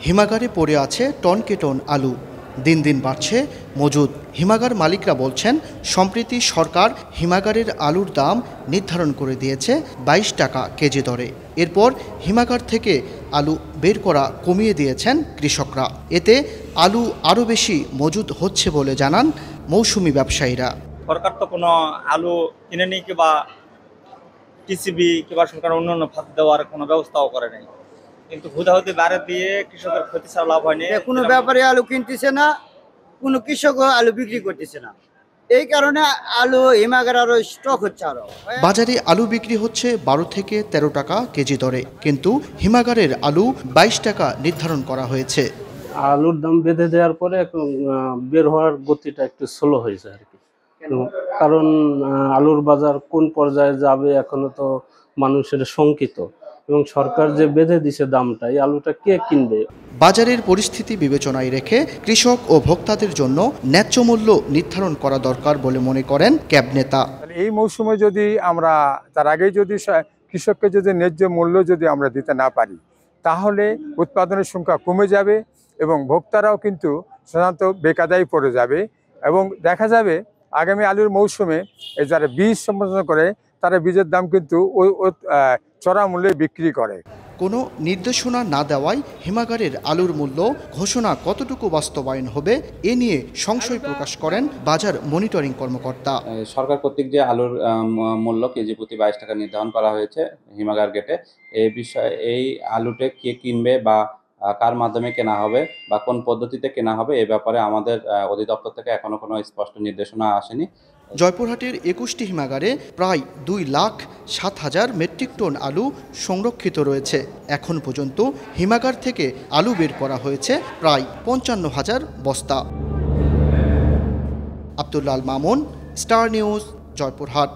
হিমাগারে পড়ে আছে টনকে টন আলু। দিন দিন বাড়ছে মজুদ। হিমাগার মালিকরা বলছেন, সম্প্রতি সরকার হিমাগারের আলুর দাম নির্ধারণ করে দিয়েছে 22 টাকা কেজি দরে। এরপর হিমাগার থেকে আলু বের করা কমিয়ে দিয়েছেন কৃষকরা। এতে আলু আরও বেশি মজুদ হচ্ছে বলে জানান মৌসুমি ব্যবসায়ীরা। সরকার তো কোনো আলু কিনে নেই কিংবা টিসিবি কিংবা সরকার অন্যান্য খাত দেওয়ার কোনো ব্যবস্থাও করে নাই, কিন্তু হুদাহুদি বাড়ে দিয়ে কৃষকের ক্ষতি ছাড়া লাভ হয়নি। কোনো ব্যাপারী আলু কিনতেছে না, কোনো কৃষকও আলু বিক্রি করতেছে না। এই কারণে আলু হিমাগার আরো স্টক হচ্ছে। আরো বাজারে আলু বিক্রি হচ্ছে 12 থেকে 13 টাকা কেজি দরে, কিন্তু হিমাগারের আলু 22 টাকা নির্ধারণ করা হয়েছে। আলুর দাম বেঁধে দেওয়ার পরে বের হওয়ার গতিটা একটু স্লো হয়েছে আর কি। কারণ আলুর বাজার কোন পর্যায়ে যাবে এখনো তো মানুষের শঙ্কিত, এবং সরকার যে বেঁধে দিছে দামটা, এই আলুটা কে কিনবে? বাজারের পরিস্থিতি বিবেচনায় রেখে কৃষক ও ভোক্তাদের জন্য ন্যায্য মূল্য নির্ধারণ করা দরকার বলে মনে করেন ক্যাব নেতা। এই মৌসুমে যদি আমরা তার আগেই যদি কৃষককে যদি ন্যায্য মূল্য যদি আমরা দিতে না পারি, তাহলে উৎপাদনের সংখ্যা কমে যাবে এবং ভোক্তারাও কিন্তু সাধারণত বেকায়দায় পড়ে যাবে। এবং দেখা যাবে আগামী আলুর মৌসুমে যারা বীজ সম্পাদন করে তারা বীজের দাম কিন্তু ওই চড়া মূল্যে বিক্রি করে। কোনো নির্দেশনা না দেওয়ায় হিমাগারের আলুর মূল্য ঘোষণা কতটুকু বাস্তবায়ন হবে এ নিয়ে সংশয় প্রকাশ করেন বাজার মনিটরিং কর্মকর্তা। সরকার কর্তৃক যে আলুর মূল্য কেজি প্রতি 22 টাকা নির্ধারণ করা হয়েছে হিমাগার গেটে, এই বিষয়ে এই আলুটা কে কিনবে বা কার মাধ্যমে কেনা হবে বা কোন পদ্ধতিতে কেনা হবে, এ ব্যাপারে আমাদের অধিদপ্তর থেকে এখনো কোনো স্পষ্ট নির্দেশনা আসেনি। জয়পুরহাটের 21টি হিমাগারে প্রায় 2,07,000 মেট্রিক টন আলু সংরক্ষিত রয়েছে। এখন পর্যন্ত হিমাগার থেকে আলু বের করা হয়েছে প্রায় 55,000 বস্তা। Abdullah Al Mamun, star news, Joypurhat.